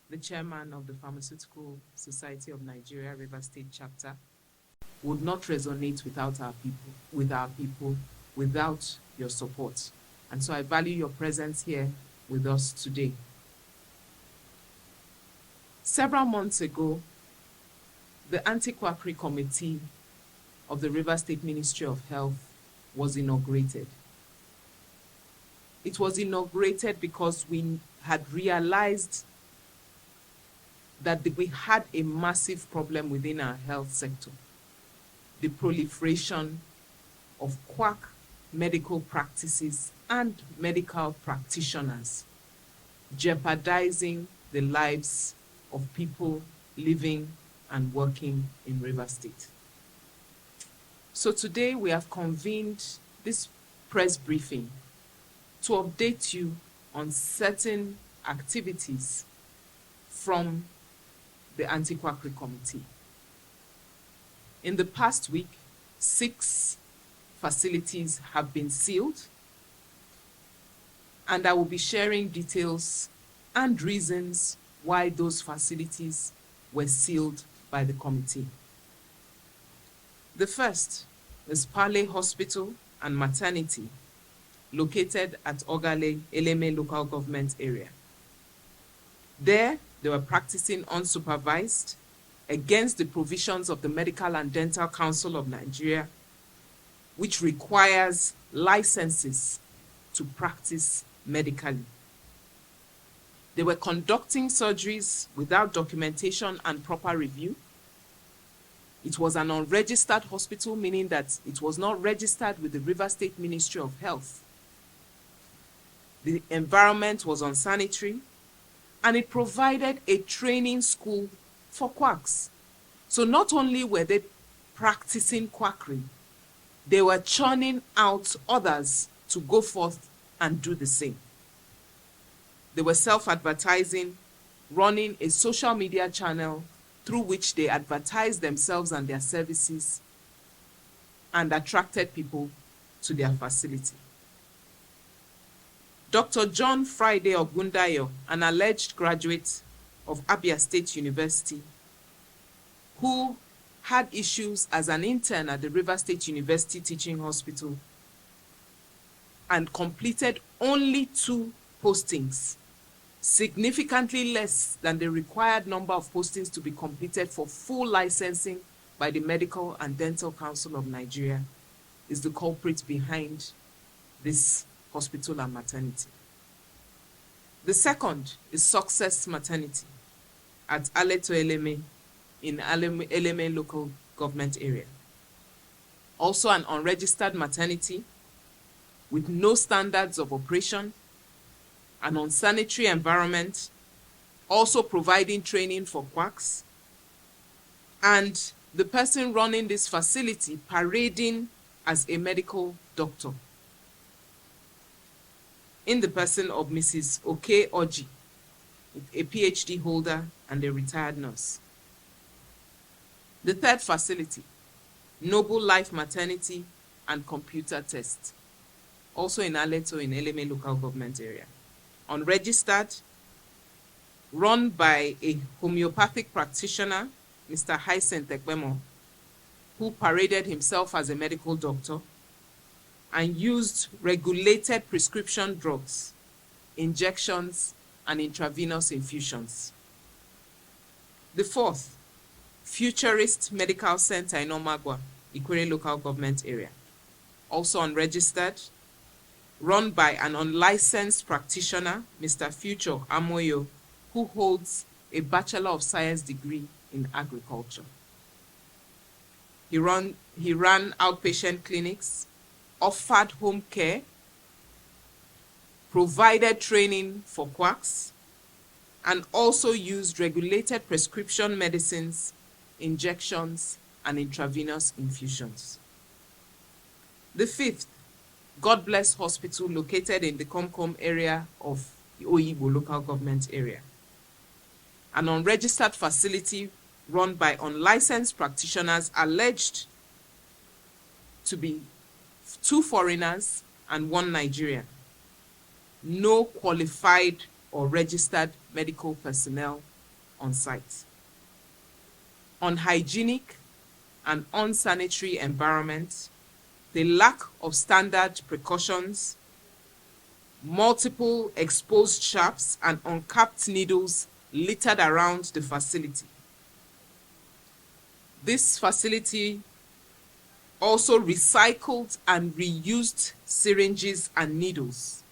the chairman of the Pharmaceutical Society of Nigeria, River State chapter, would not resonate without our people, without your support. And so I value your presence here with us today. Several months ago, the Anti-Quackery Committee of the River State Ministry of Health was inaugurated. It was inaugurated because we had realized that we had a massive problem within our health sector. The proliferation of quack medical practices and medical practitioners jeopardizing the lives of people living and working in River State. So today we have convened this press briefing to update you on certain activities from the Anti-Quackery Committee. In the past week, 6 facilities have been sealed, and I will be sharing details and reasons why those facilities were sealed by the committee. The first is Parley Hospital and Maternity, located at Ogale, Eleme Local Government Area. There, they were practicing unsupervised against the provisions of the Medical and Dental Council of Nigeria, which requires licenses to practice medically. They were conducting surgeries without documentation and proper review. It was an unregistered hospital, meaning that it was not registered with the River State Ministry of Health. The environment was unsanitary, and it provided a training school for quacks. So not only were they practicing quackery, they were churning out others to go forth and do the same. They were self-advertising, running a social media channel through which they advertised themselves and their services and attracted people to their facility. Dr. John Friday Ogundayo, an alleged graduate of Abia State University, who had issues as an intern at the River State University Teaching Hospital and completed only 2 postings, significantly less than the required number of postings to be completed for full licensing by the Medical and Dental Council of Nigeria, is the culprit behind this hospital and maternity. The second is Success Maternity at Aleto Eleme in Eleme Local Government Area. Also an unregistered maternity with no standards of operation, an unsanitary environment, also providing training for quacks, and the person running this facility parading as a medical doctor, in the person of Mrs. Oke Oji, a PhD holder and a retired nurse. The third facility, Noble Life Maternity and Computer Test, also in Aleto in Eleme Local Government Area. Unregistered, run by a homeopathic practitioner, Mr. Hyacinth Ekpemo, who paraded himself as a medical doctor and used regulated prescription drugs, injections, and intravenous infusions. The fourth, Futurist Medical Center in Omagwa, Ikwere Local Government Area, also unregistered, run by an unlicensed practitioner, Mr. Future Amoyo, who holds a Bachelor of Science degree in agriculture. He ran outpatient clinics, offered home care, provided training for quacks, and also used regulated prescription medicines, injections, and intravenous infusions. The fifth, God Bless Hospital, located in the Komkom area of the Oyibo Local Government Area. An unregistered facility run by unlicensed practitioners alleged to be 2 foreigners and 1 Nigerian. No qualified or registered medical personnel on site. Unhygienic and unsanitary environment, the lack of standard precautions, multiple exposed shafts and uncapped needles littered around the facility. This facility also recycled and reused syringes and needles,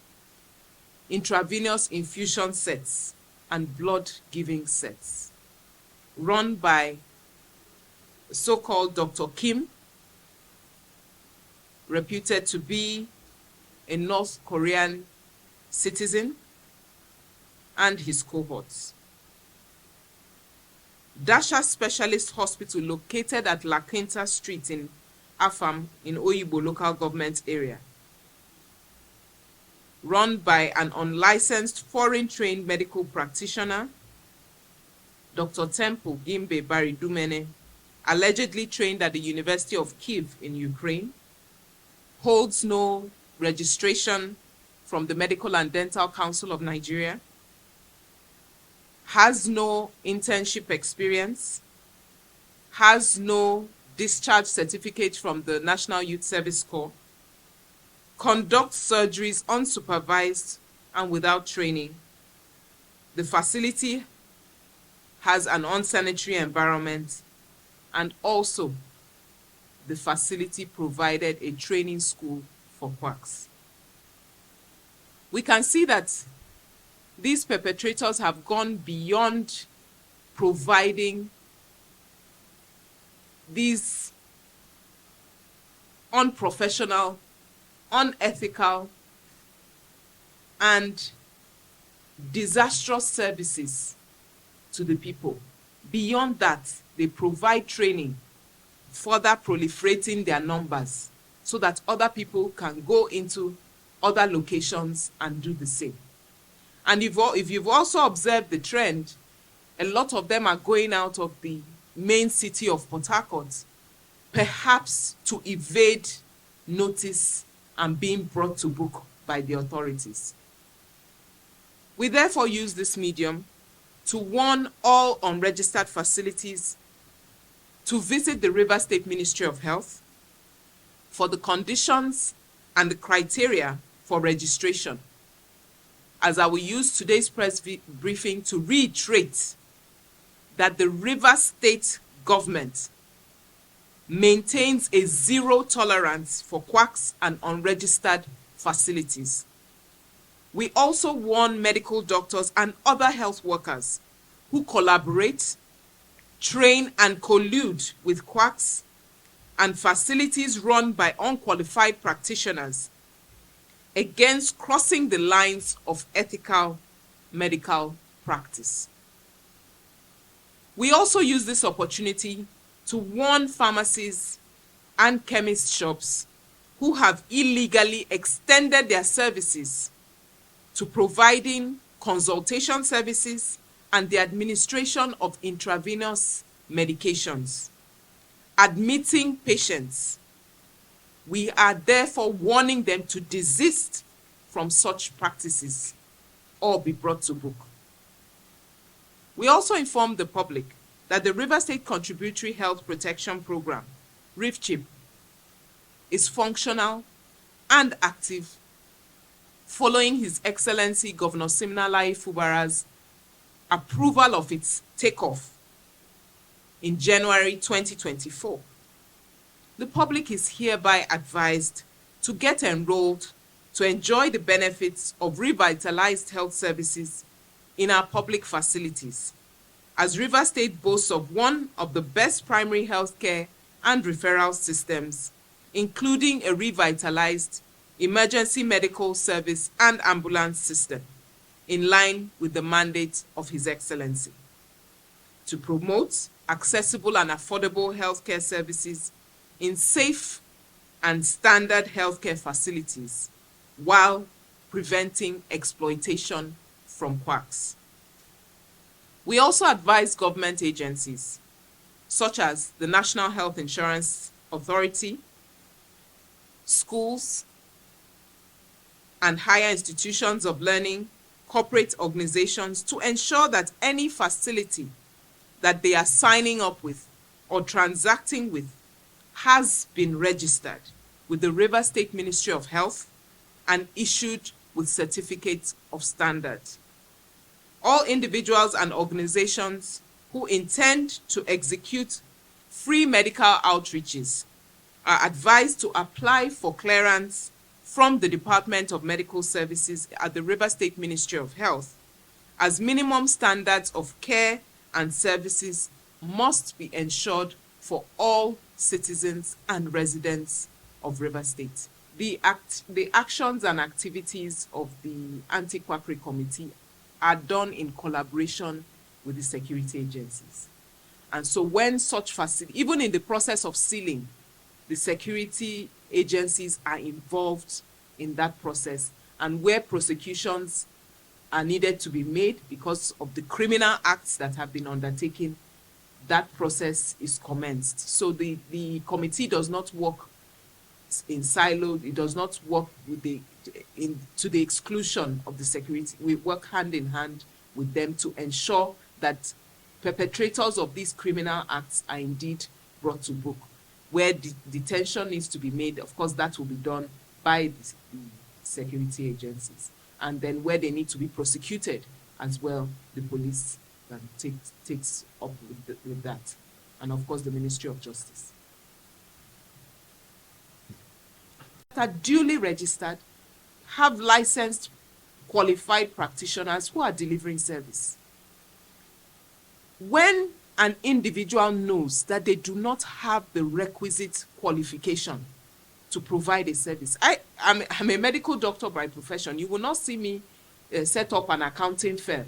intravenous infusion sets, and blood-giving sets, run by so-called Dr. Kim, reputed to be a North Korean citizen, and his cohorts. Dasha Specialist Hospital, located at La Quinta Street in Afam in Oyibo Local Government Area, run by an unlicensed foreign-trained medical practitioner, Dr. Temple Gimbe Baridumene, allegedly trained at the University of Kyiv in Ukraine, holds no registration from the Medical and Dental Council of Nigeria, has no internship experience, has no discharge certificate from the National Youth Service Corps, conducts surgeries unsupervised and without training. The facility has an unsanitary environment, and also the facility provided a training school for quacks. We can see that these perpetrators have gone beyond providing these unprofessional, unethical, and disastrous services to the people. Beyond that, they provide training, further proliferating their numbers so that other people can go into other locations and do the same. And if you've also observed the trend, a lot of them are going out of the main city of Port Harcourt, perhaps to evade notice and being brought to book by the authorities. We therefore use this medium to warn all unregistered facilities to visit the Rivers State Ministry of Health for the conditions and the criteria for registration, as I will use today's press briefing to reiterate that the Rivers State government maintains a zero tolerance for quacks and unregistered facilities. We also warn medical doctors and other health workers who collaborate, train, and collude with quacks and facilities run by unqualified practitioners against crossing the lines of ethical medical practice. We also use this opportunity to warn pharmacies and chemist shops who have illegally extended their services to providing consultation services and the administration of intravenous medications, admitting patients. We are therefore warning them to desist from such practices or be brought to book. We also inform the public that the Rivers State Contributory Health Protection Program, RIFCHIP, is functional and active following His Excellency Governor Siminalayi Fubara's approval of its takeoff in January 2024. The public is hereby advised to get enrolled to enjoy the benefits of revitalized health services in our public facilities, as Rivers State boasts of one of the best primary health care and referral systems, including a revitalized emergency medical service and ambulance system, in line with the mandate of His Excellency, to promote accessible and affordable healthcare services in safe and standard healthcare facilities while preventing exploitation from quacks. We also advise government agencies such as the National Health Insurance Authority, schools, and higher institutions of learning corporate organizations to ensure that any facility that they are signing up with or transacting with has been registered with the Rivers State Ministry of Health and issued with certificates of standard. All individuals and organizations who intend to execute free medical outreaches are advised to apply for clearance from the Department of Medical Services at the Rivers State Ministry of Health, as minimum standards of care and services must be ensured for all citizens and residents of Rivers State. The actions and activities of the Anti-Quackery Committee are done in collaboration with the security agencies. And so when such facility, even in the process of sealing, the security agencies are involved in that process, and where prosecutions are needed to be made because of the criminal acts that have been undertaken, that process is commenced. So the committee does not work in silos. It does not work with to the exclusion of the security. We work hand in hand with them to ensure that perpetrators of these criminal acts are indeed brought to book. Where detention needs to be made, of course, that will be done by the security agencies. And then where they need to be prosecuted as well, the police takes up with that. And of course, the Ministry of Justice. That are duly registered, have licensed, qualified practitioners who are delivering service. When an individual knows that they do not have the requisite qualification to provide a service. I'm a medical doctor by profession. You will not see me set up an accounting firm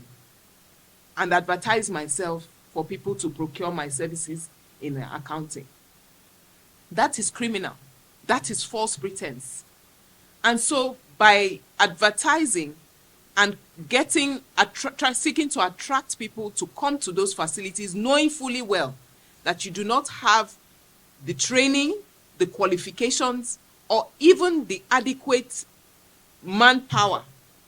and advertise myself for people to procure my services in accounting. That is criminal. That is false pretense. And so by advertising and seeking to attract people to come to those facilities, knowing fully well that you do not have the training, the qualifications, or even the adequate manpower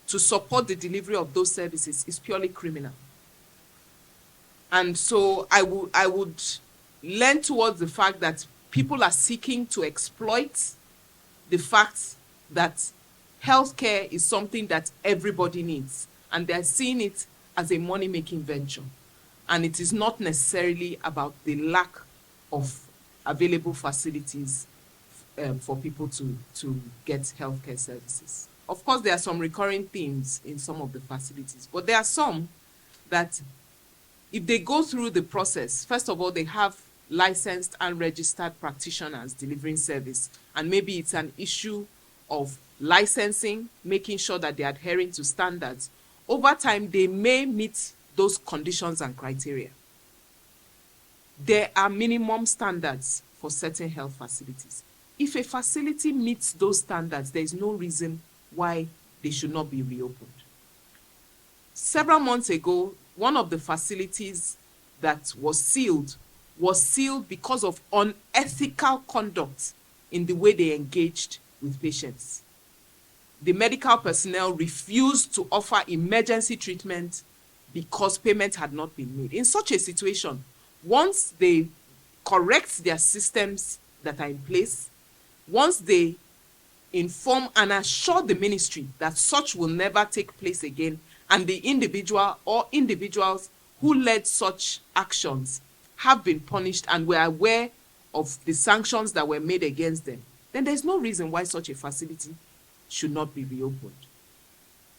to support the delivery of those services is purely criminal. And so I would lean towards the fact that people are seeking to exploit the fact that healthcare is something that everybody needs, and they're seeing it as a money-making venture. And it is not necessarily about the lack of available facilities for people to get healthcare services. Of course, there are some recurring themes in some of the facilities, but there are some that if they go through the process, first of all, they have licensed and registered practitioners delivering service, and maybe it's an issue of licensing, making sure that they're adhering to standards. Over time, they may meet those conditions and criteria. There are minimum standards for certain health facilities. If a facility meets those standards, there is no reason why they should not be reopened. Several months ago, one of the facilities that was sealed because of unethical conduct in the way they engaged with patients. The medical personnel refused to offer emergency treatment because payment had not been made. In such a situation, once they correct their systems that are in place, once they inform and assure the ministry that such will never take place again, and the individual or individuals who led such actions have been punished and were aware of the sanctions that were made against them, then there's no reason why such a facility should not be reopened.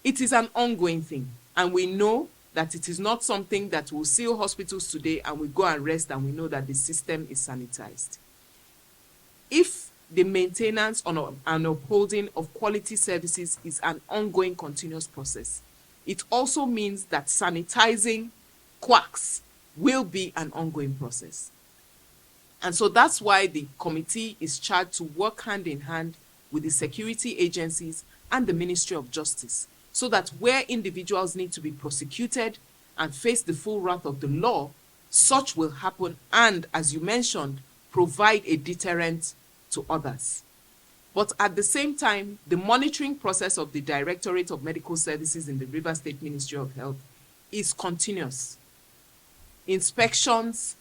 It is an ongoing thing, and we know that it is not something that will seal hospitals today and we go and rest and we know that the system is sanitized. If the maintenance and upholding of quality services is an ongoing continuous process, it also means that sanitizing quacks will be an ongoing process. And so that's why the committee is charged to work hand in hand with the security agencies and the Ministry of Justice, so that where individuals need to be prosecuted and face the full wrath of the law, such will happen and, as you mentioned, provide a deterrent to others. But at the same time, the monitoring process of the Directorate of Medical Services in the Rivers State Ministry of Health is continuous. Inspections,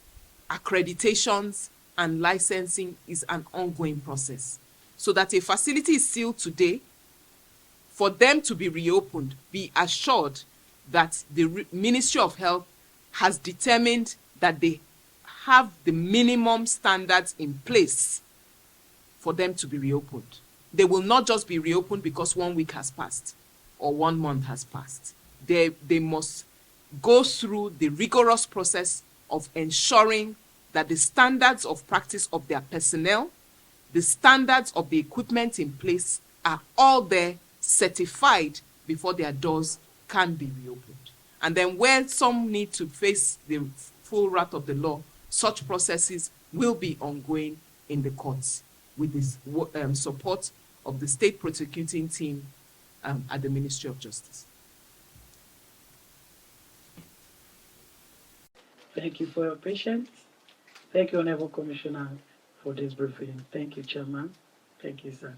accreditations, and licensing is an ongoing process. So that a facility is sealed today, for them to be reopened, be assured that the Ministry of Health has determined that they have the minimum standards in place for them to be reopened. They will not just be reopened because 1 week has passed or 1 month has passed. They must go through the rigorous process of ensuring that the standards of practice of their personnel, the standards of the equipment in place are all there, certified, before their doors can be reopened. And then where some need to face the full wrath of the law, such processes will be ongoing in the courts with the support of the state prosecuting team at the Ministry of Justice. Thank you for your patience. Thank you, Honorable Commissioner, for this briefing. Thank you, Chairman. Thank you, sir.